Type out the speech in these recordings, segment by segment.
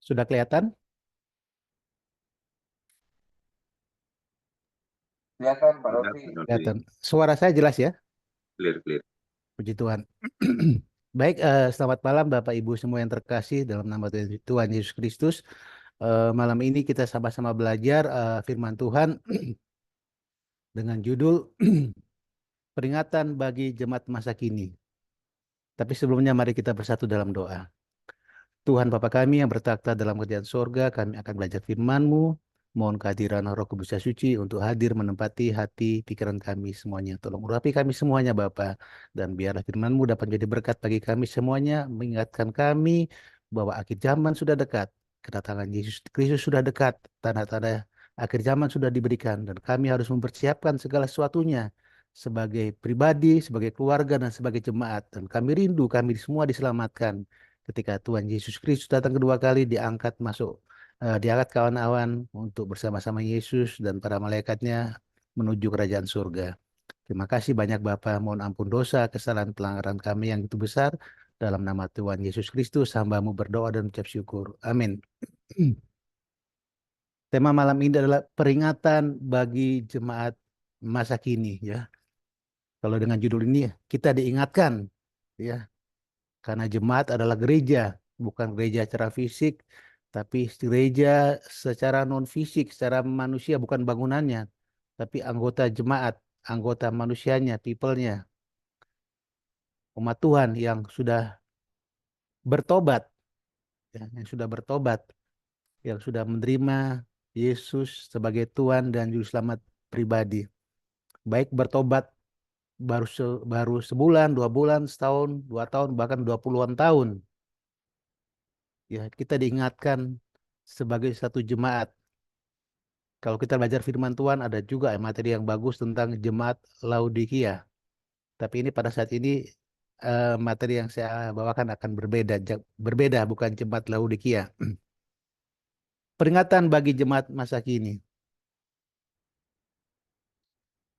Sudah kelihatan? Silakan Pak Sudah, Rofi. Pak Nofri. Kelihatan. Suara saya jelas ya? Clear, clear. Puji Tuhan. Baik, selamat malam Bapak Ibu semua yang terkasih dalam nama Tuhan Yesus Kristus. Malam ini kita sama-sama belajar firman Tuhan dengan judul Peringatan bagi Jemaat Masa Kini. Tapi sebelumnya mari kita bersatu dalam doa. Tuhan Bapa kami yang bertakhta dalam kerajaan sorga, kami akan belajar firman-Mu. Mohon kehadiran Roh Kudus yang suci untuk hadir menempati hati, pikiran kami semuanya. Tolong urapi kami semuanya Bapa. Dan biarlah firman-Mu dapat menjadi berkat bagi kami semuanya, mengingatkan kami bahwa akhir zaman sudah dekat. Kedatangan Yesus Kristus sudah dekat. Tanda-tanda akhir zaman sudah diberikan. Dan kami harus mempersiapkan segala sesuatunya sebagai pribadi, sebagai keluarga, dan sebagai jemaat. Dan kami rindu, kami semua diselamatkan ketika Tuhan Yesus Kristus datang kedua kali diangkat ke awan-awan untuk bersama-sama Yesus dan para malaikatnya menuju kerajaan surga. Terima kasih banyak Bapa, mohon ampun dosa, kesalahan pelanggaran kami yang itu besar. Dalam nama Tuhan Yesus Kristus, hamba-Mu berdoa dan mengucap syukur. Amin. Tema malam ini adalah peringatan bagi jemaat masa kini ya. Kalau dengan judul ini kita diingatkan ya, karena jemaat adalah gereja, bukan gereja secara fisik, tapi gereja secara non fisik, secara manusia, bukan bangunannya, tapi anggota jemaat, anggota manusianya, people-nya, umat Tuhan yang sudah bertobat, ya, yang sudah bertobat, yang sudah menerima Yesus sebagai Tuhan dan Juru Selamat pribadi. Baik bertobat baru sebulan, 2 bulan, setahun, 2 tahun, bahkan 20-an tahun. Ya, kita diingatkan sebagai satu jemaat. Kalau kita belajar firman Tuhan, ada juga materi yang bagus tentang jemaat Laodikia. Tapi ini pada saat ini materi yang saya bawakan akan berbeda. Berbeda, bukan jemaat Laodikia. Peringatan bagi jemaat masa kini.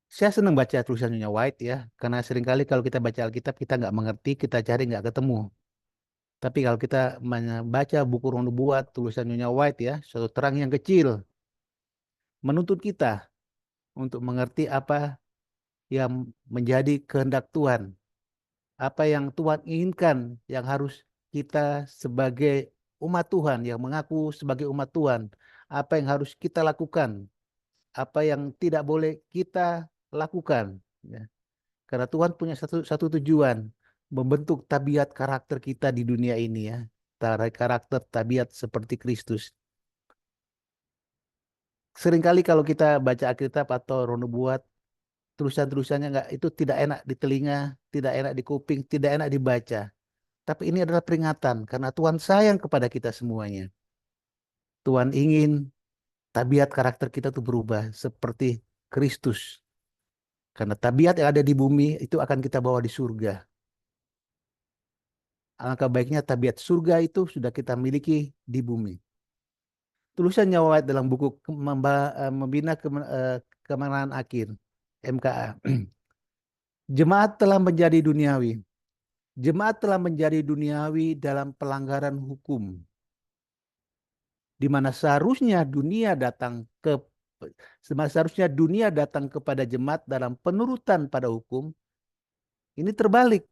Saya senang baca tulisan Nyonya White ya, karena seringkali kalau kita baca Alkitab, kita nggak mengerti, kita cari nggak ketemu. Tapi kalau kita membaca buku Roh Nubuat, tulisan Nyonya White ya, suatu terang yang kecil, menuntut kita untuk mengerti apa yang menjadi kehendak Tuhan, apa yang Tuhan inginkan, yang harus kita sebagai umat Tuhan, yang mengaku sebagai umat Tuhan, apa yang harus kita lakukan, apa yang tidak boleh kita lakukan. Ya. Karena Tuhan punya satu tujuan, membentuk tabiat karakter kita di dunia ini ya, karakter tabiat seperti Kristus. Seringkali kalau kita baca Alkitab atau Roh Nubuat, tulisan-tulisannya nggak itu tidak enak di telinga, tidak enak di kuping, tidak enak dibaca. Tapi ini adalah peringatan karena Tuhan sayang kepada kita semuanya. Tuhan ingin tabiat karakter kita tuh berubah seperti Kristus. Karena tabiat yang ada di bumi itu akan kita bawa di surga. Alangkah baiknya tabiat surga itu sudah kita miliki di bumi. Tulisan Nyawa dalam buku Membina Kemenangan Akhir, MKA. Jemaat telah menjadi duniawi. Jemaat telah menjadi duniawi dalam pelanggaran hukum, di mana seharusnya dunia datang kepada jemaat dalam penurutan pada hukum. Ini terbalik.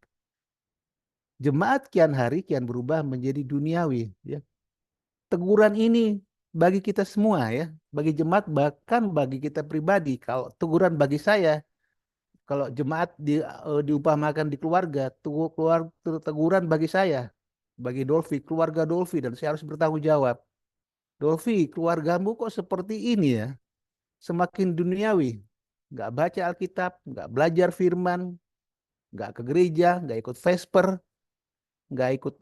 Jemaat kian hari kian berubah menjadi duniawi. Ya. Teguran ini bagi kita semua ya, bagi jemaat bahkan bagi kita pribadi. Kalau teguran bagi saya, kalau jemaat diumpamakan di keluarga, teguran bagi saya, bagi Dolfi, keluarga Dolfi, dan saya harus bertanggung jawab. Dolfi, keluargamu kok seperti ini ya? Semakin duniawi, nggak baca Alkitab, nggak belajar firman, nggak ke gereja, nggak ikut Vesper, nggak ikut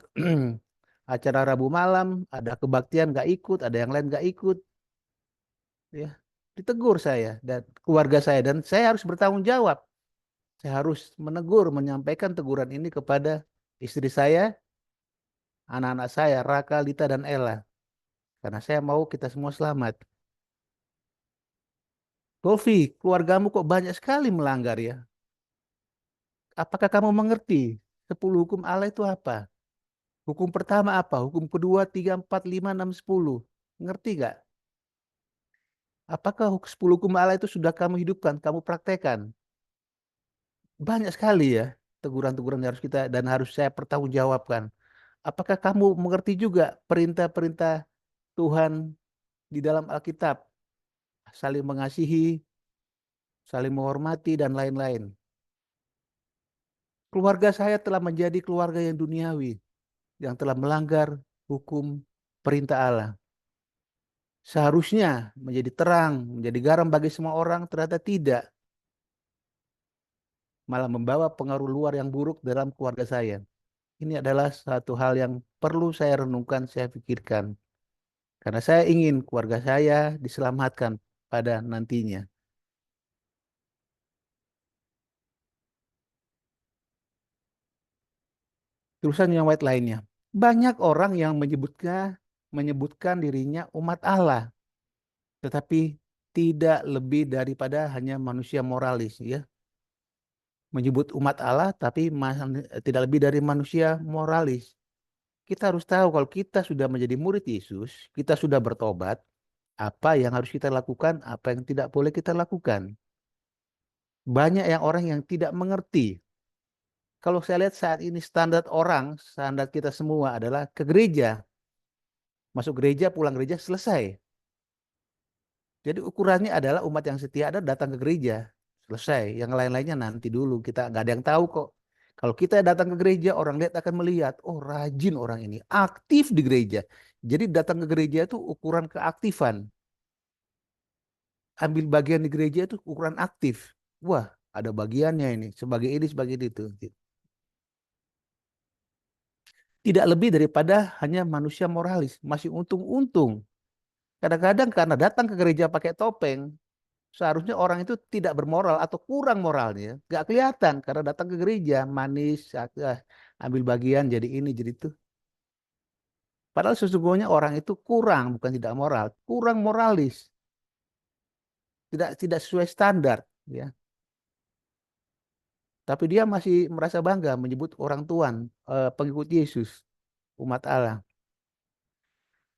acara Rabu malam, ada kebaktian nggak ikut, ada yang lain nggak ikut, ya ditegur saya dan keluarga saya dan saya harus bertanggung jawab. Saya harus menegur, menyampaikan teguran ini kepada istri saya, anak-anak saya, Raka, Lita, dan Ella, karena saya mau kita semua selamat. Golfi, keluargamu kok banyak sekali melanggar ya? Apakah kamu mengerti 10 hukum Allah itu apa? Hukum pertama apa? Hukum kedua, tiga, empat, lima, enam, sepuluh. Ngerti gak? Apakah 10 hukum Allah itu sudah kamu hidupkan, kamu praktekkan? Banyak sekali ya teguran-teguran yang harus kita dan harus saya pertanggungjawabkan. Apakah kamu mengerti juga perintah-perintah Tuhan di dalam Alkitab? Saling mengasihi, saling menghormati, dan lain-lain. Keluarga saya telah menjadi keluarga yang duniawi, yang telah melanggar hukum perintah Allah. Seharusnya menjadi terang, menjadi garam bagi semua orang, ternyata tidak. Malah membawa pengaruh luar yang buruk dalam keluarga saya. Ini adalah satu hal yang perlu saya renungkan, saya pikirkan. Karena saya ingin keluarga saya diselamatkan pada nantinya. Terusan yang white lainnya. Banyak orang yang menyebutkan dirinya umat Allah, tetapi tidak lebih daripada hanya manusia moralis, ya. Menyebut umat Allah, tapi tidak lebih dari manusia moralis. Kita harus tahu kalau kita sudah menjadi murid Yesus, kita sudah bertobat, apa yang harus kita lakukan, apa yang tidak boleh kita lakukan. Banyak yang orang yang tidak mengerti. Kalau saya lihat saat ini standar orang, standar kita semua adalah ke gereja. Masuk gereja, pulang gereja, selesai. Jadi ukurannya adalah umat yang setia ada datang ke gereja. Selesai. Yang lain-lainnya nanti dulu. Kita nggak ada yang tahu kok. Kalau kita datang ke gereja, orang lihat akan melihat, oh rajin orang ini, aktif di gereja. Jadi datang ke gereja itu ukuran keaktifan. Ambil bagian di gereja itu ukuran aktif. Wah, ada bagiannya ini, sebagai ini, sebagai itu. Tidak lebih daripada hanya manusia moralis. Masih untung-untung. Kadang-kadang karena datang ke gereja pakai topeng, seharusnya orang itu tidak bermoral atau kurang moralnya. Gak kelihatan karena datang ke gereja manis, ambil bagian jadi ini, jadi itu. Padahal sesungguhnya orang itu kurang, bukan tidak moral, kurang moralis, tidak tidak sesuai standar, ya. Tapi dia masih merasa bangga menyebut orang Tuhan, pengikut Yesus, umat Allah.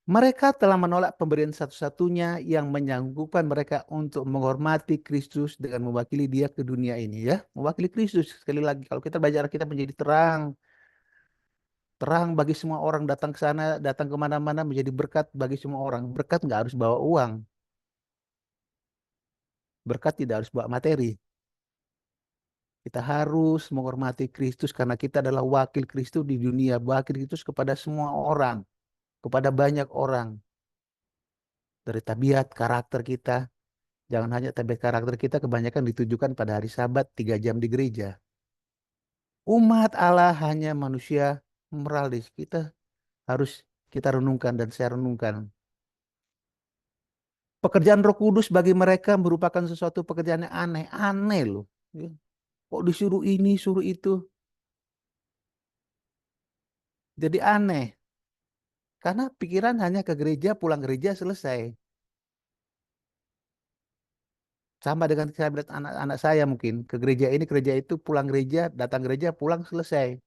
Mereka telah menolak pemberian satu-satunya yang menyanggupkan mereka untuk menghormati Kristus dengan mewakili Dia ke dunia ini, ya. Mewakili Kristus sekali lagi kalau kita belajar kita menjadi terang, terang bagi semua orang datang ke sana, datang kemana-mana menjadi berkat bagi semua orang. Berkat nggak harus bawa uang, berkat tidak harus bawa materi. Kita harus menghormati Kristus karena kita adalah wakil Kristus di dunia, wakil Kristus kepada semua orang, kepada banyak orang. Dari tabiat, karakter kita, jangan hanya tabiat karakter kita kebanyakan ditujukan pada hari Sabat 3 jam di gereja. Umat Allah hanya manusia moralis. Kita harus kita renungkan dan saya renungkan. Pekerjaan Roh Kudus bagi mereka merupakan sesuatu pekerjaan yang aneh, aneh loh. Ya. Kok disuruh ini, suruh itu. Jadi aneh. Karena pikiran hanya ke gereja, pulang gereja, selesai. Sama dengan saya melihat anak-anak saya mungkin. Ke gereja ini, gereja itu, pulang gereja, datang gereja, pulang, selesai.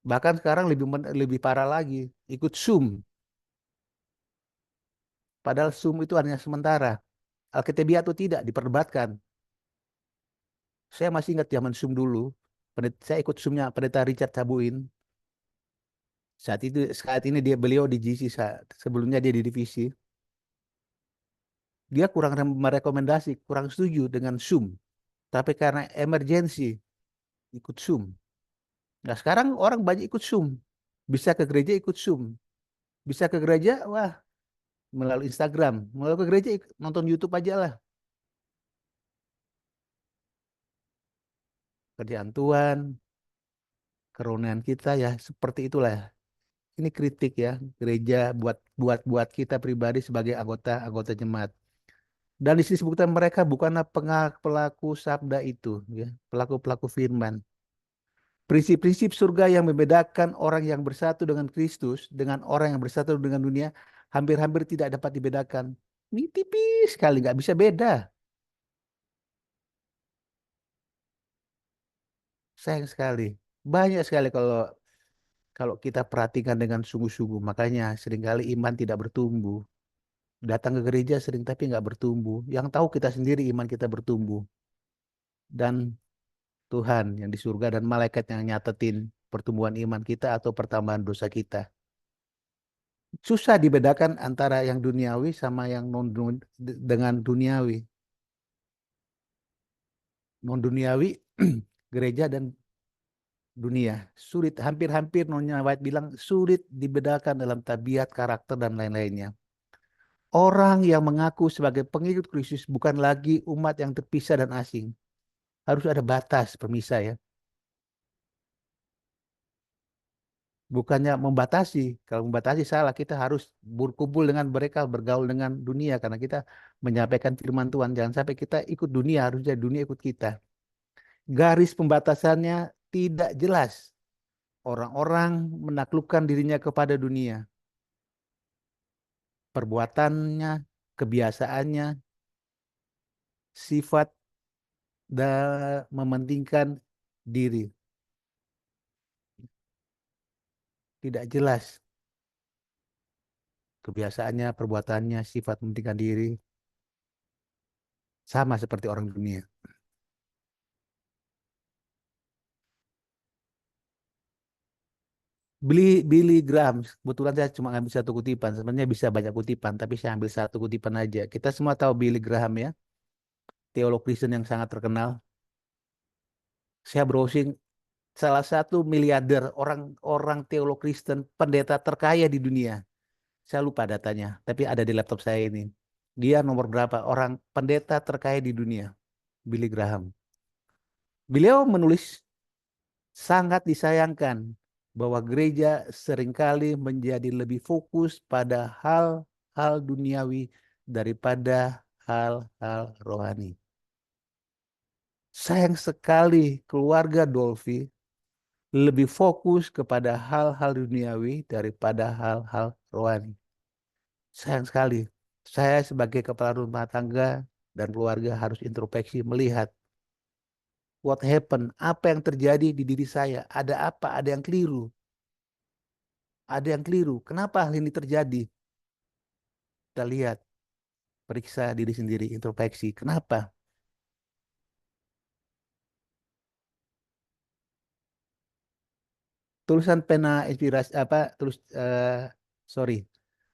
Bahkan sekarang lebih parah lagi. Ikut Zoom. Padahal Zoom itu hanya sementara. Alkitabiah atau tidak, diperdebatkan. Saya masih ingat zaman Zoom dulu. Saya ikut Zoom-nya Pendeta Richard Sabuin. Saat ini beliau di GC, sebelumnya dia di divisi. Dia kurang merekomendasi, kurang setuju dengan Zoom. Tapi karena emergensi, ikut Zoom. Nah sekarang orang banyak ikut Zoom. Bisa ke gereja ikut Zoom. Bisa ke gereja, wah, melalui Instagram. Melalui ke gereja nonton YouTube aja lah. Kerjaan Tuhan, kerohanian kita ya seperti itulah ya. Ini kritik ya gereja buat buat buat kita pribadi sebagai anggota jemaat. Dan di sini disebutkan mereka bukanlah pelaku sabda itu, ya, pelaku-pelaku firman. Prinsip-prinsip surga yang membedakan orang yang bersatu dengan Kristus dengan orang yang bersatu dengan dunia hampir-hampir tidak dapat dibedakan. Ini tipis sekali, nggak bisa beda. Sayang sekali. Banyak sekali kalau Kalau kita perhatikan dengan sungguh-sungguh, makanya seringkali iman tidak bertumbuh. Datang ke gereja sering tapi nggak bertumbuh. Yang tahu kita sendiri iman kita bertumbuh. Dan Tuhan yang di surga dan malaikat yang nyatetin pertumbuhan iman kita atau pertambahan dosa kita. Susah dibedakan antara yang duniawi sama yang non dengan duniawi. Non duniawi gereja dan dunia. Sulit, hampir-hampir Nyonya White bilang sulit dibedakan dalam tabiat, karakter, dan lain-lainnya. Orang yang mengaku sebagai pengikut Kristus bukan lagi umat yang terpisah dan asing. Harus ada batas pemisah ya. Bukannya membatasi. Kalau membatasi salah, kita harus berkumpul dengan mereka, bergaul dengan dunia. Karena kita menyampaikan firman Tuhan. Jangan sampai kita ikut dunia, harusnya dunia ikut kita. Garis pembatasannya tidak jelas. Orang-orang menaklukkan dirinya kepada dunia. Perbuatannya, kebiasaannya, sifat dan mementingkan diri. Tidak jelas kebiasaannya, perbuatannya, sifat mementingkan diri. Sama seperti orang dunia. Billy Graham, kebetulan saya cuma ngambil satu kutipan. Sebenarnya bisa banyak kutipan, tapi saya ambil satu kutipan aja. Kita semua tahu Billy Graham ya, teolog Kristen yang sangat terkenal. Saya browsing salah satu miliarder orang teolog Kristen, pendeta terkaya di dunia. Saya lupa datanya, tapi ada di laptop saya ini. Dia nomor berapa orang pendeta terkaya di dunia? Billy Graham. Beliau menulis sangat disayangkan bahwa gereja seringkali menjadi lebih fokus pada hal-hal duniawi daripada hal-hal rohani. Sayang sekali keluarga Dolphy lebih fokus kepada hal-hal duniawi daripada hal-hal rohani. Sayang sekali. Saya sebagai kepala rumah tangga dan keluarga harus introspeksi melihat what happened, apa yang terjadi di diri saya, ada apa, ada yang keliru. Ada yang keliru. Kenapa hal ini terjadi? Kita lihat, periksa diri sendiri, introspeksi. Kenapa? Tulisan pena inspirasi apa? Sorry.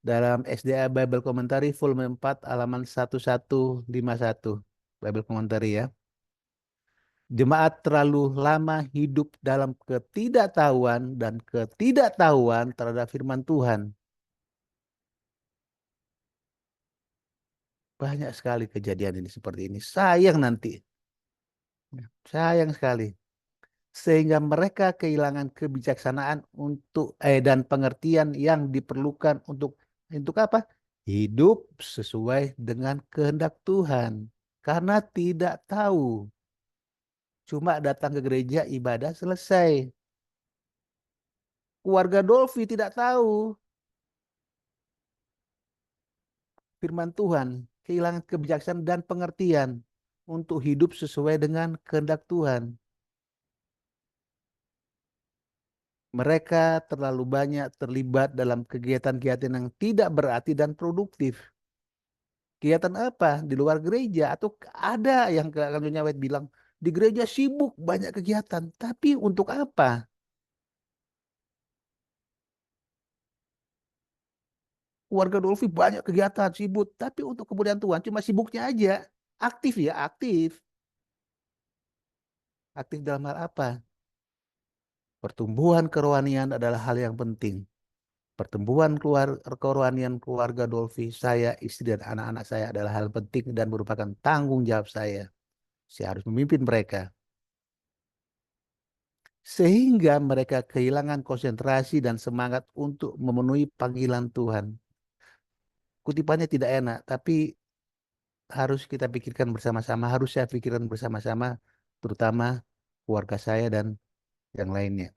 Dalam SDA Bible Commentary volume 4 halaman 1151 Bible Commentary ya. Jemaat terlalu lama hidup dalam ketidaktahuan dan ketidaktahuan terhadap firman Tuhan. Banyak sekali kejadian ini seperti ini. Sayang nanti. Sayang sekali. Sehingga mereka kehilangan kebijaksanaan dan pengertian yang diperlukan untuk apa? Hidup sesuai dengan kehendak Tuhan. Karena tidak tahu. Cuma datang ke gereja ibadah selesai. Keluarga Dolphy tidak tahu firman Tuhan, kehilangan kebijaksanaan dan pengertian untuk hidup sesuai dengan kehendak Tuhan. Mereka terlalu banyak terlibat dalam kegiatan-kegiatan yang tidak berarti dan produktif. Kegiatan apa? Di luar gereja atau ada yang Nyonya White bilang di gereja sibuk banyak kegiatan, tapi untuk apa? Keluarga Dolphy banyak kegiatan sibuk, tapi untuk kemudian Tuhan cuma sibuknya aja. Aktif ya, aktif. Aktif dalam hal apa? Pertumbuhan kerohanian adalah hal yang penting. Pertumbuhan kerohanian keluarga Dolphy, saya, istri dan anak-anak saya adalah hal penting dan merupakan tanggung jawab saya. Saya harus memimpin mereka. Sehingga mereka kehilangan konsentrasi dan semangat untuk memenuhi panggilan Tuhan. Kutipannya tidak enak, tapi harus kita pikirkan bersama-sama, harus saya pikirkan bersama-sama, terutama keluarga saya dan yang lainnya.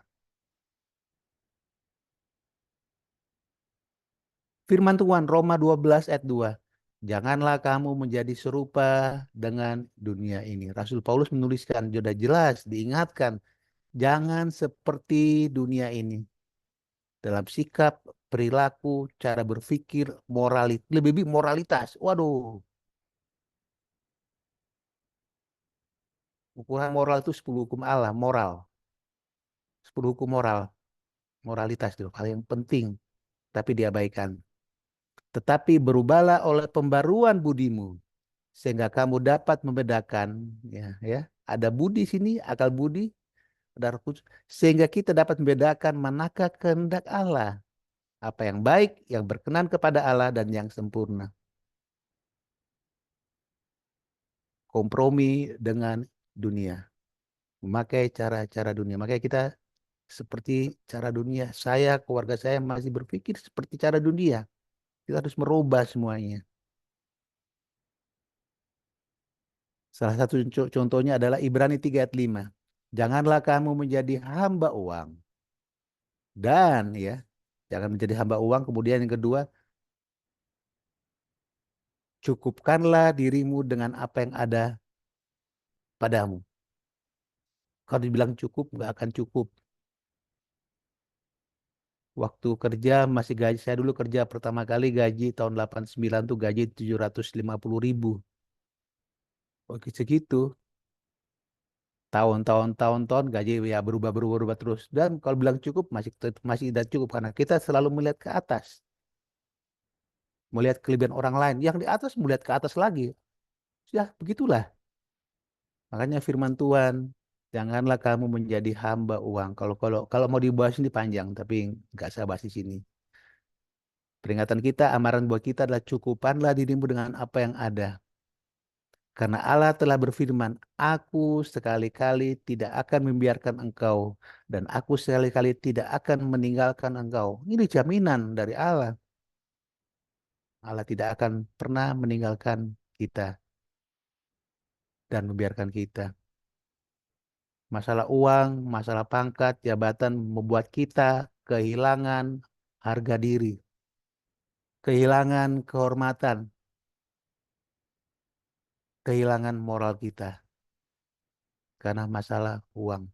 Firman Tuhan Roma 12 ayat 2. Janganlah kamu menjadi serupa dengan dunia ini. Rasul Paulus menuliskan, sudah jelas diingatkan, jangan seperti dunia ini. dalam sikap, perilaku, cara berpikir, lebih moralitas. Waduh, ukuran moral itu 10 hukum Allah, moral. 10 hukum moral, moralitas itu hal yang penting, tapi diabaikan. Tetapi berubahlah oleh pembaruan budimu, sehingga kamu dapat membedakan, ya, ada budi sini, akal budi, ada Roh Kudus, sehingga kita dapat membedakan manakah kehendak Allah, apa yang baik, yang berkenan kepada Allah dan yang sempurna. Kompromi dengan dunia, memakai cara-cara dunia. Makanya kita seperti cara dunia. Saya, keluarga saya masih berpikir seperti cara dunia. Kita harus merubah semuanya. Salah satu contohnya adalah Ibrani 3 ayat 5. Janganlah kamu menjadi hamba uang. Dan ya, jangan menjadi hamba uang. Kemudian yang kedua, cukupkanlah dirimu dengan apa yang ada padamu. Kalau dibilang cukup, nggak akan cukup. Waktu kerja masih gaji, saya dulu kerja pertama kali gaji tahun 89 tuh gaji 750.000. Oke, segitu. Tahun-tahun tahun-tahun gaji ya berubah terus. Dan kalau bilang cukup masih tidak cukup karena kita selalu melihat ke atas, melihat kelebihan orang lain. Yang di atas melihat ke atas lagi. Ya, begitulah. Makanya firman Tuhan, janganlah kamu menjadi hamba uang. Kalau kalau kalau mau dibahas ini panjang, tapi nggak saya bahas di sini. Peringatan kita, amaran buat kita adalah cukupkanlah dirimu dengan apa yang ada. Karena Allah telah berfirman, aku sekali-kali tidak akan membiarkan engkau, dan aku sekali-kali tidak akan meninggalkan engkau. Ini jaminan dari Allah. Allah tidak akan pernah meninggalkan kita dan membiarkan kita. Masalah uang, masalah pangkat, jabatan membuat kita kehilangan harga diri, kehilangan kehormatan, kehilangan moral kita karena masalah uang.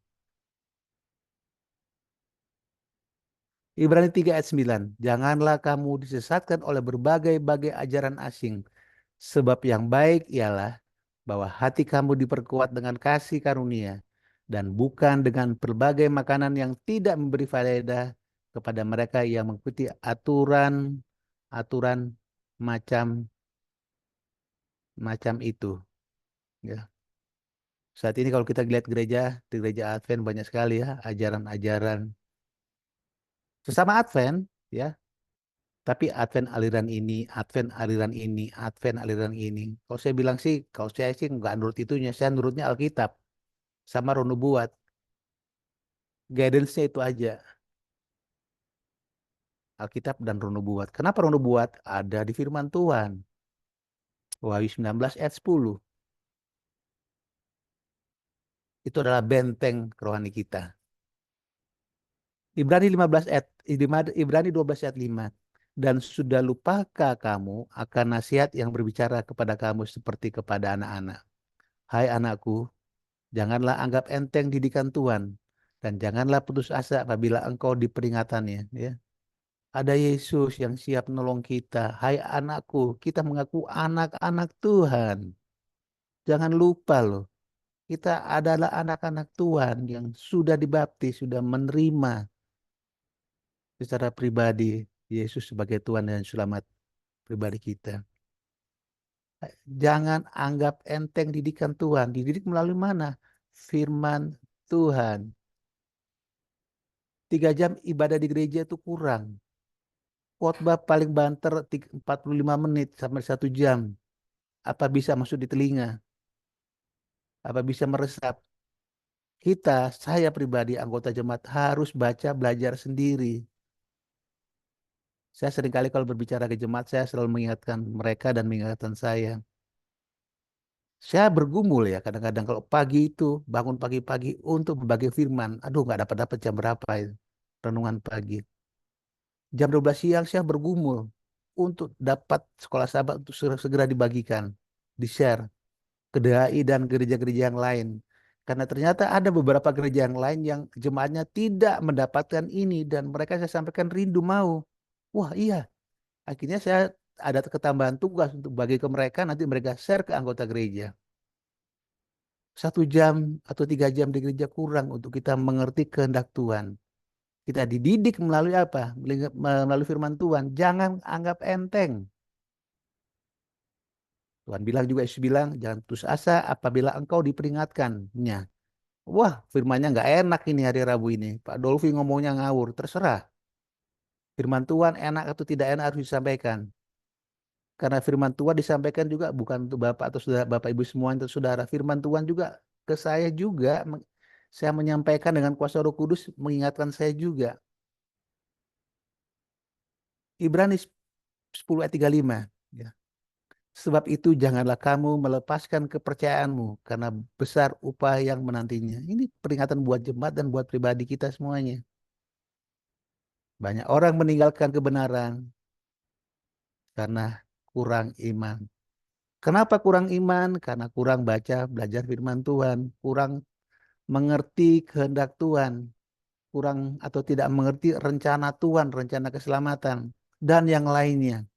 Ibrani 3 ayat 9. Janganlah kamu disesatkan oleh berbagai-bagai ajaran asing. Sebab yang baik ialah bahwa hati kamu diperkuat dengan kasih karunia dan bukan dengan berbagai makanan yang tidak memberi faedah kepada mereka yang mengikuti aturan macam macam itu. Ya. Saat ini kalau kita lihat gereja, di gereja Advent banyak sekali ya ajaran-ajaran sesama Advent, ya. Tapi Advent aliran ini, Advent aliran ini, Advent aliran ini. Kalau saya bilang sih, kalau saya sih nggak nurut itunya, saya nurutnya Alkitab sama Roh Nubuat. Guidance-nya itu aja, Alkitab dan Roh Nubuat. Kenapa Roh Nubuat? Ada di firman Tuhan. Wahyu 19 ayat 10. Itu adalah benteng rohani kita. Ibrani 15 ayat Ibrani 12 ayat 5. Dan sudah lupakah kamu akan nasihat yang berbicara kepada kamu seperti kepada anak-anak? Hai anakku, janganlah anggap enteng didikan Tuhan dan janganlah putus asa apabila engkau diperingatannya. Ya. Ada Yesus yang siap menolong kita. Hai anakku, kita mengaku anak-anak Tuhan. Jangan lupa loh, kita adalah anak-anak Tuhan yang sudah dibaptis, sudah menerima secara pribadi Yesus sebagai Tuhan dan Selamat pribadi kita. Jangan anggap enteng didikan Tuhan. Dididik melalui mana? Firman Tuhan. 3 jam ibadah di gereja itu kurang. Khotbah paling banter 45 menit sampai 1 jam. Apa bisa masuk di telinga? Apa bisa meresap? Saya pribadi anggota jemaat harus baca belajar sendiri. Saya seringkali kalau berbicara ke jemaat, saya selalu mengingatkan mereka dan mengingatkan saya. Saya bergumul ya kadang-kadang kalau pagi itu bangun pagi-pagi untuk berbagi firman. Aduh nggak dapat-dapat jam berapa itu. Renungan pagi. Jam 12 siang saya bergumul untuk dapat sekolah sahabat untuk segera dibagikan, di-share ke DAI dan gereja-gereja yang lain. Karena ternyata ada beberapa gereja yang lain yang jemaatnya tidak mendapatkan ini dan mereka saya sampaikan rindu mau. Wah iya, akhirnya saya ada ketambahan tugas untuk bagi ke mereka, nanti mereka share ke anggota gereja. 1 jam atau 3 jam di gereja kurang untuk kita mengerti kehendak Tuhan. Kita dididik melalui apa? Melalui firman Tuhan. Jangan anggap enteng. Tuhan bilang juga, Yesus bilang, jangan putus asa apabila engkau diperingatkannya. Wah, firmannya nggak enak ini hari Rabu ini. Pak Dolfi ngomongnya ngawur. Terserah. Firman Tuhan enak atau tidak enak harus disampaikan. Karena firman Tuhan disampaikan juga bukan untuk Bapak atau saudara, Bapak Ibu semua atau saudara. Firman Tuhan juga ke saya juga. Saya menyampaikan dengan kuasa Roh Kudus mengingatkan saya juga. Ibrani 10 ayat 35. Ya. Sebab itu janganlah kamu melepaskan kepercayaanmu karena besar upah yang menantinya. Ini peringatan buat jemaat dan buat pribadi kita semuanya. Banyak orang meninggalkan kebenaran karena kurang iman. Kenapa kurang iman? Karena kurang baca, belajar firman Tuhan, kurang mengerti kehendak Tuhan, kurang atau tidak mengerti rencana Tuhan, rencana keselamatan, dan yang lainnya.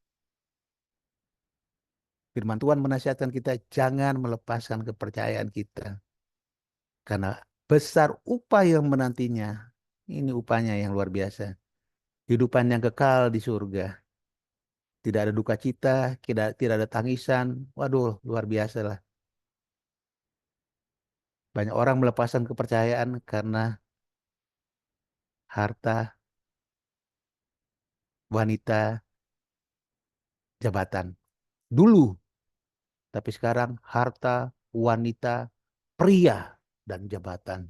Firman Tuhan menasihatkan kita jangan melepaskan kepercayaan kita. Karena besar upah yang menantinya. Ini upahnya yang luar biasa. Kehidupan yang kekal di surga. Tidak ada duka cita, tidak ada tangisan. Waduh, luar biasa lah. Banyak orang melepaskan kepercayaan karena harta, wanita, jabatan. Dulu, tapi sekarang harta, wanita, pria, dan jabatan.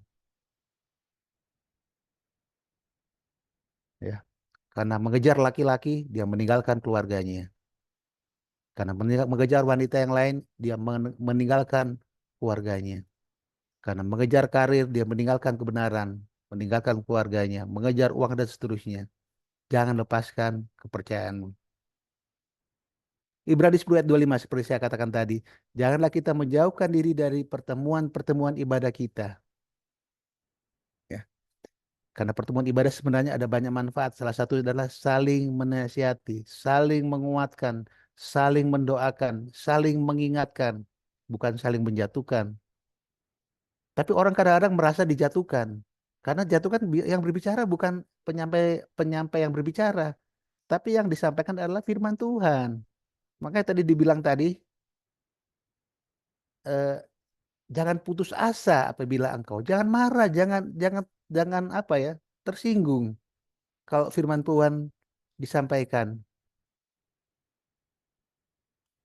Ya, karena mengejar laki-laki, dia meninggalkan keluarganya. Karena mengejar wanita yang lain, dia meninggalkan keluarganya. Karena mengejar karir, dia meninggalkan kebenaran, meninggalkan keluarganya, mengejar uang dan seterusnya. Jangan lepaskan kepercayaanmu. Ibrani 10 ayat 25 seperti saya katakan tadi. Janganlah kita menjauhkan diri dari pertemuan-pertemuan ibadah kita. Ya. Karena pertemuan ibadah sebenarnya ada banyak manfaat. Salah satu adalah saling menasihati, saling menguatkan, saling mendoakan, saling mengingatkan, bukan saling menjatuhkan. Tapi orang kadang-kadang merasa dijatuhkan. Karena jatuhkan yang berbicara bukan penyampai penyampai yang berbicara, tapi yang disampaikan adalah firman Tuhan. Makanya tadi dibilang tadi, eh, jangan putus asa apabila engkau, jangan marah, jangan jangan jangan apa ya, tersinggung kalau firman Tuhan disampaikan.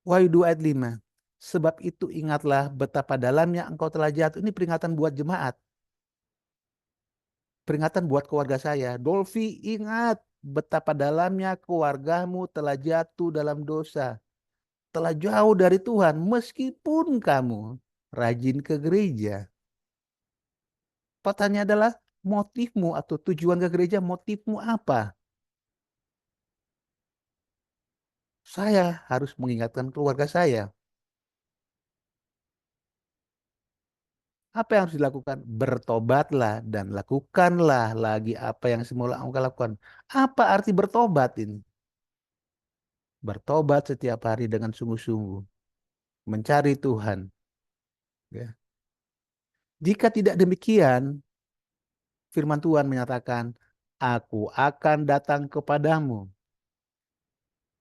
Wahyu 2 ayat 5. Sebab itu ingatlah betapa dalamnya engkau telah jatuh. Ini peringatan buat jemaat. Peringatan buat keluarga saya. Dolfi, ingat betapa dalamnya keluargamu telah jatuh dalam dosa. Telah jauh dari Tuhan meskipun kamu rajin ke gereja. Pertanyaan adalah motifmu atau tujuan ke gereja, motifmu apa? Saya harus mengingatkan keluarga saya. Apa yang harus dilakukan? Bertobatlah dan lakukanlah lagi apa yang semula engkau lakukan. Apa arti bertobat ini? Bertobat setiap hari dengan sungguh-sungguh. Mencari Tuhan. Ya. Jika tidak demikian, firman Tuhan menyatakan, Aku akan datang kepadamu.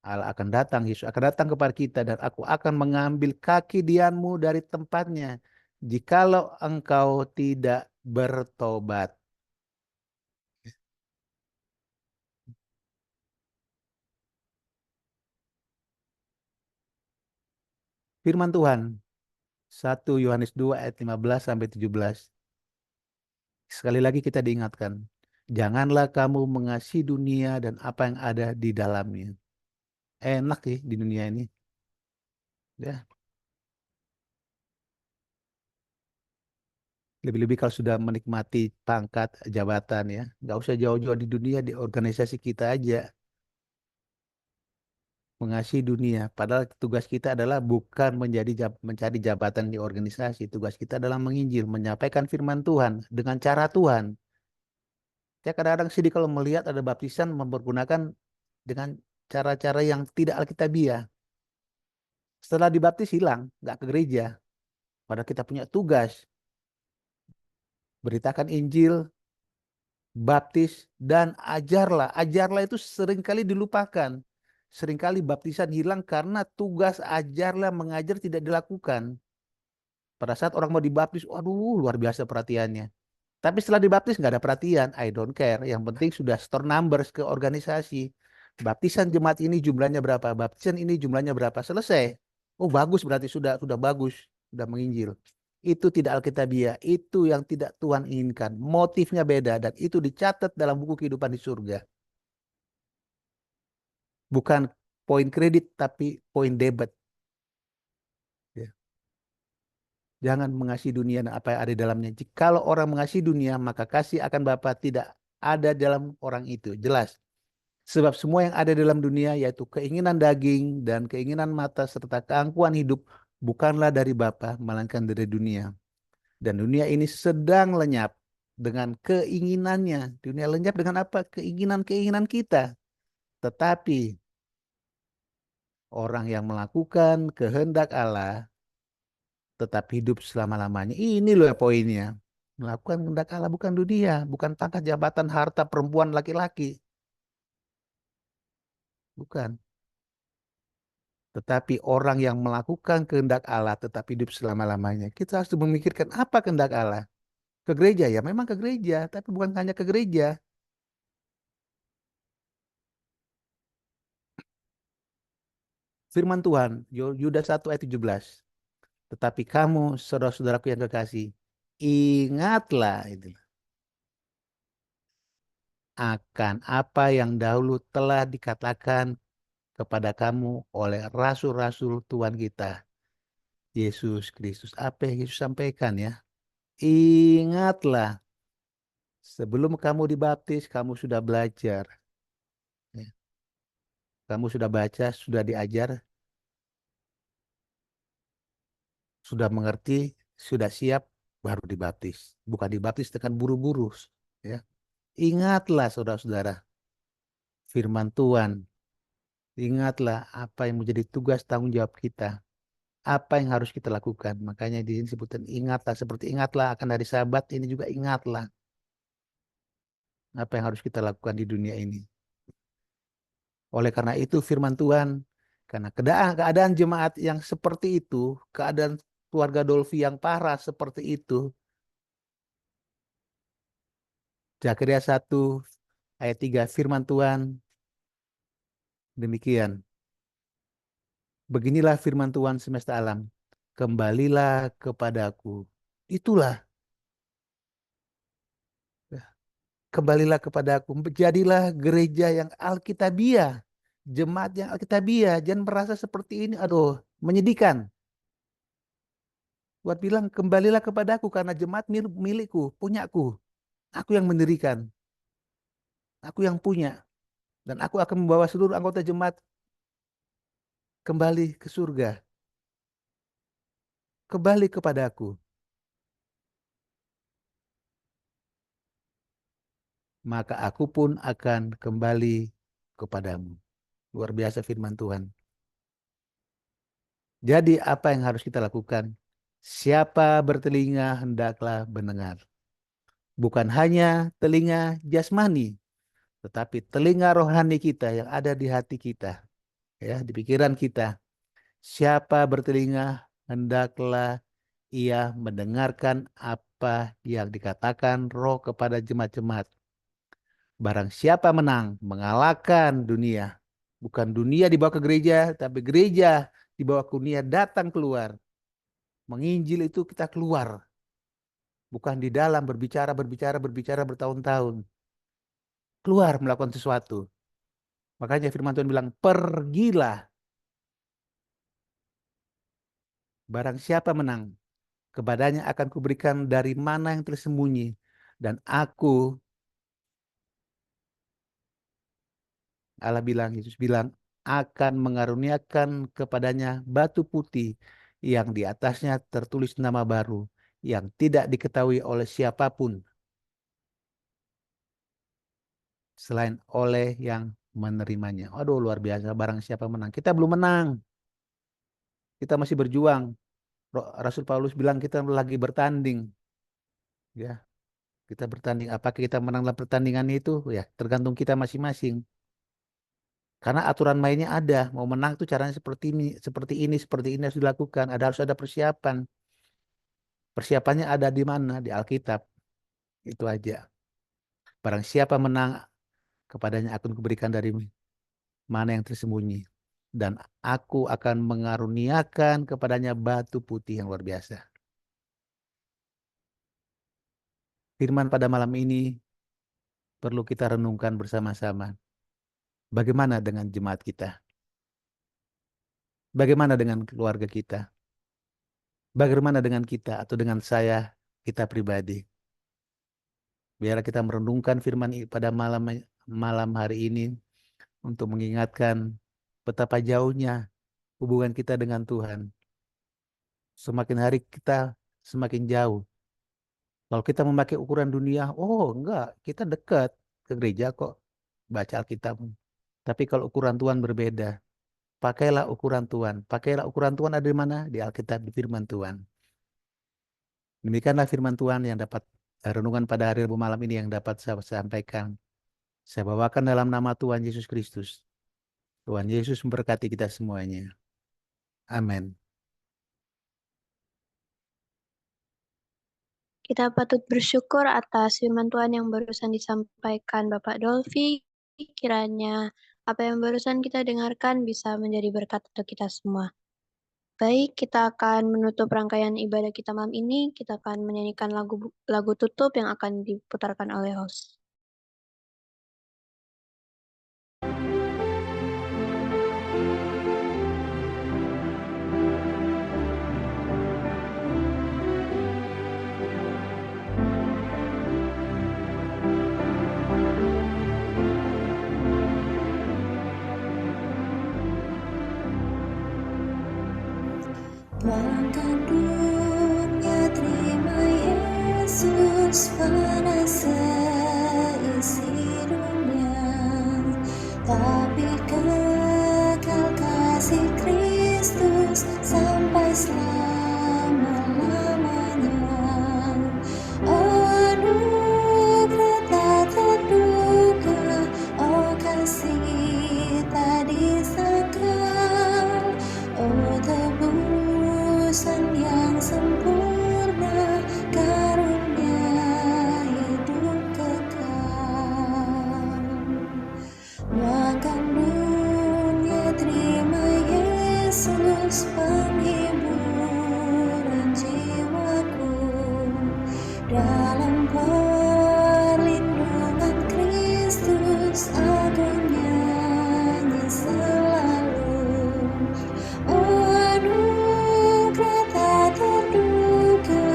Allah akan datang, Yesus akan datang kepada kita dan aku akan mengambil kaki dianmu dari tempatnya. Jikalau engkau tidak bertobat. Firman Tuhan 1 Yohanes 2 ayat 15 sampai 17. Sekali lagi kita diingatkan, janganlah kamu mengasihi dunia dan apa yang ada di dalamnya. Enak sih di dunia ini. Ya, lebih-lebih kalau sudah menikmati pangkat jabatan ya, nggak usah jauh-jauh di dunia, di organisasi kita aja. mengasihi dunia. Padahal tugas kita adalah bukan mencari jabatan di organisasi. Tugas kita adalah menginjil, menyampaikan firman Tuhan dengan cara Tuhan. Saya kadang-kadang sedih kalau melihat ada baptisan mempergunakan dengan cara-cara yang tidak alkitabiah. Setelah dibaptis hilang, nggak ke gereja. Padahal kita punya tugas, beritakan Injil, baptis, dan ajarlah. Ajarlah itu seringkali dilupakan. Seringkali baptisan hilang karena tugas ajarlah mengajar tidak dilakukan. Pada saat orang mau dibaptis, waduh luar biasa perhatiannya. Tapi setelah dibaptis nggak ada perhatian, I don't care. Yang penting sudah store numbers ke organisasi. Baptisan jemaat ini jumlahnya berapa? Baptisan ini jumlahnya berapa? Selesai. Oh bagus berarti sudah bagus, sudah menginjil. Itu tidak alkitabiah, itu yang tidak Tuhan inginkan. Motifnya beda dan itu dicatat dalam buku kehidupan di surga. Bukan poin kredit tapi poin debit. Ya. Jangan mengasihi dunia dan apa yang ada di dalamnya. Kalau orang mengasihi dunia, maka kasih akan Bapa tidak ada dalam orang itu. Jelas. Sebab semua yang ada dalam dunia, yaitu keinginan daging dan keinginan mata serta keangkuhan hidup, bukanlah dari Bapa, melainkan dari dunia. Dan dunia ini sedang lenyap dengan keinginannya. Dunia lenyap dengan apa? Keinginan-keinginan kita. Tetapi orang yang melakukan kehendak Allah tetap hidup selama-lamanya. Ini loh ya poinnya. Melakukan kehendak Allah bukan dunia, bukan pangkat jabatan harta perempuan laki-laki. Bukan. Tetapi orang yang melakukan kehendak Allah tetap hidup selama-lamanya. Kita harus memikirkan apa kehendak Allah. Ke gereja ya, memang ke gereja, tapi bukan hanya ke gereja. Firman Tuhan, Yudas 1 ayat 17. Tetapi kamu, saudara-saudaraku yang kekasih, ingatlah itu akan apa yang dahulu telah dikatakan kepada kamu oleh rasul-rasul Tuhan kita, Yesus Kristus. Apa yang Yesus sampaikan ya? Ingatlah, sebelum kamu dibaptis, kamu sudah belajar. Ya. Kamu sudah baca, sudah diajar, sudah mengerti, sudah siap, baru dibaptis. Bukan dibaptis dengan buru-buru. Ya. Ingatlah saudara-saudara, firman Tuhan. Ingatlah apa yang menjadi tugas tanggung jawab kita. Apa yang harus kita lakukan. Makanya di sini disebutkan ingatlah. Seperti ingatlah akan hari Sabat, ini juga ingatlah. Apa yang harus kita lakukan di dunia ini. Oleh karena itu firman Tuhan, karena keadaan jemaat yang seperti itu, keadaan keluarga Dolfi yang parah seperti itu, Zakaria 1 ayat 3 firman Tuhan demikian. Beginilah firman Tuhan semesta alam. Kembalilah kepadaku. Itulah. Kembalilah kepadaku. Jadilah gereja yang alkitabiah. Jemaat yang alkitabiah. Jangan merasa seperti ini. Aduh, menyedihkan. Buat bilang, kembalilah kepadaku karena jemaat milikku, punyaku. Aku yang mendirikan. Aku yang punya. Dan aku akan membawa seluruh anggota jemaat kembali ke surga. Kembali kepadaku. Maka aku pun akan kembali kepadamu. Luar biasa firman Tuhan. Jadi apa yang harus kita lakukan? Siapa bertelinga hendaklah mendengar. Bukan hanya telinga jasmani, tetapi telinga rohani kita yang ada di hati kita, ya, di pikiran kita. Siapa bertelinga hendaklah ia mendengarkan apa yang dikatakan Roh kepada jemaat-jemaat. Barang siapa menang, mengalahkan dunia. Bukan dunia dibawa ke gereja, tapi gereja dibawa ke dunia datang keluar. Menginjil itu kita keluar. Bukan di dalam berbicara bertahun-tahun. Keluar melakukan sesuatu. Makanya firman Tuhan bilang, pergilah. Barang siapa menang, kepadanya akan kuberikan dari mana yang tersembunyi. Dan aku, Allah bilang, Yesus bilang, akan mengaruniakan kepadanya batu putih yang di atasnya tertulis nama baru yang tidak diketahui oleh siapapun selain oleh yang menerimanya. Aduh, luar biasa. Barang siapa menang. Kita belum menang. Kita masih berjuang. Rasul Paulus bilang kita lagi bertanding. Ya, kita bertanding. Apakah kita menang dalam pertandingan itu? Ya, tergantung kita masing-masing. Karena aturan mainnya ada. Mau menang tuh caranya seperti ini harus dilakukan. Harus ada persiapan. Persiapannya ada di mana? Di Alkitab. Itu aja. Barang siapa menang, kepadanya akan kuberikan dari mana yang tersembunyi. Dan aku akan mengaruniakan kepadanya batu putih yang luar biasa. Firman pada malam ini perlu kita renungkan bersama-sama. Bagaimana dengan jemaat kita? Bagaimana dengan keluarga kita? Bagaimana dengan kita atau dengan saya, kita pribadi? Biar kita merenungkan firman pada malam hari ini untuk mengingatkan betapa jauhnya hubungan kita dengan Tuhan. Semakin hari kita semakin jauh. Kalau kita memakai ukuran dunia, oh enggak, kita dekat ke gereja kok, baca Alkitab. Tapi kalau ukuran Tuhan berbeda, pakailah ukuran Tuhan. Pakailah ukuran Tuhan ada di mana? Di Alkitab, di firman Tuhan. Demikianlah firman Tuhan yang dapat renungan pada hari Rabu malam ini yang dapat saya sampaikan. Saya bawakan dalam nama Tuhan Yesus Kristus. Tuhan Yesus memberkati kita semuanya. Amin. Kita patut bersyukur atas firman Tuhan yang barusan disampaikan Bapak Dolfi. Kiranya apa yang barusan kita dengarkan bisa menjadi berkat untuk kita semua. Baik, kita akan menutup rangkaian ibadah kita malam ini. Kita akan menyanyikan lagu tutup yang akan diputarkan oleh host. Tuangkan dunia terima Yesus penasihat isi dunia, tapi kekal kasih Kristus sampai selama-lamanya. Oh anugerah tak terduga, oh kasih tak disangka, oh tebusan yang sempurna, karunia hidup kekal. Makan dunia terima Yesus penghiburan jiwaku, dalam perlindungan Kristus aku nyanyi selalu. Oh anugerah tak terduga,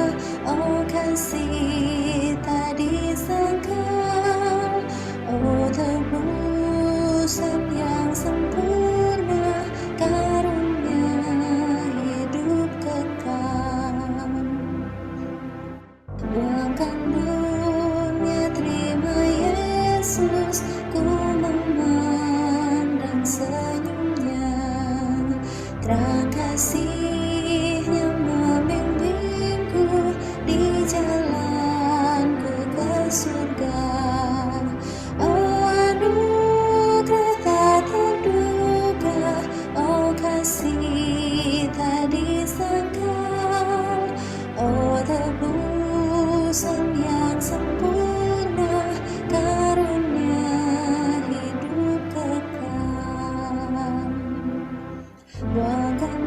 oh kasih tak disangka, oh tebusan yang sempurna, karunia hidup kekal. Tuangkan dunia terima Yesus, ku memandang senyumnya, terang kasih-Nya membimbingku di jalanku ke surga. Oh anugerah tak terduga, oh kasih tak disangka, oh tebusan yang sempurna, karunia hidup kekal. Tuangkan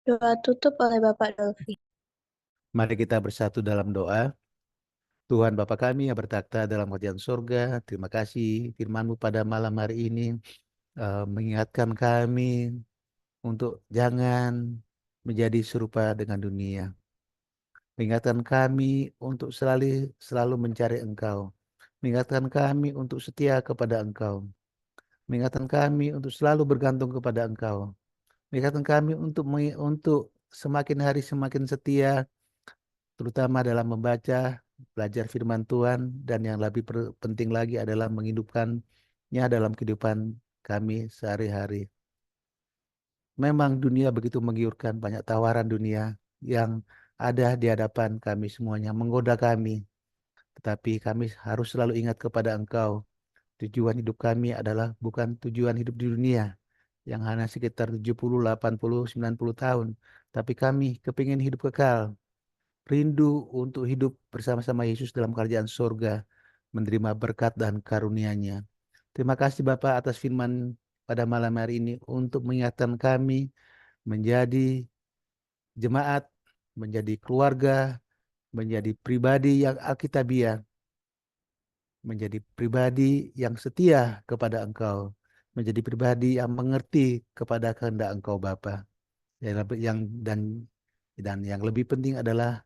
Doa tutup oleh Bapak Dolfi. Mari kita bersatu dalam doa. Tuhan Bapa kami yang bertakhta dalam kerajaan surga, terima kasih firman-Mu pada malam hari ini mengingatkan kami untuk jangan menjadi serupa dengan dunia. Mengingatkan kami untuk selalu mencari Engkau. Mengingatkan kami untuk setia kepada Engkau. Mengingatkan kami untuk selalu bergantung kepada Engkau. Mengingatkan kami untuk semakin hari semakin setia, terutama dalam membaca, belajar firman Tuhan, dan yang lebih penting lagi adalah menghidupkannya dalam kehidupan kami sehari-hari. Memang dunia begitu menggiurkan, banyak tawaran dunia yang ada di hadapan kami semuanya, menggoda kami. Tetapi kami harus selalu ingat kepada Engkau. Tujuan hidup kami adalah bukan tujuan hidup di dunia yang hanya sekitar 70, 80, 90 tahun. Tapi kami kepingin hidup kekal, rindu untuk hidup bersama-sama Yesus dalam kerajaan surga, menerima berkat dan karunia-Nya. Terima kasih Bapak atas firman pada malam hari ini untuk mengingatkan kami menjadi jemaat, menjadi keluarga, menjadi pribadi yang alkitabiah, menjadi pribadi yang setia kepada Engkau, menjadi pribadi yang mengerti kepada kehendak Engkau Bapa. Dan yang lebih penting adalah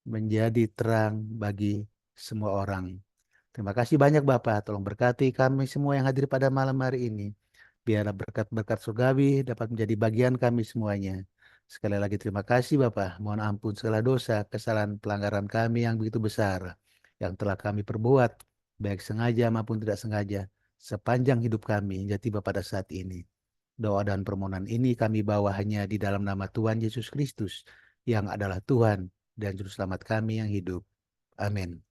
menjadi terang bagi semua orang. Terima kasih banyak Bapak, tolong berkati kami semua yang hadir pada malam hari ini. Biar berkat-berkat surgawi dapat menjadi bagian kami semuanya. Sekali lagi terima kasih Bapak. Mohon ampun segala dosa, kesalahan, pelanggaran kami yang begitu besar yang telah kami perbuat, baik sengaja maupun tidak sengaja, sepanjang hidup kami yang tiba pada saat ini. Doa dan permohonan ini kami bawa hanya di dalam nama Tuhan Yesus Kristus, yang adalah Tuhan dan Juru Selamat kami yang hidup. Amin.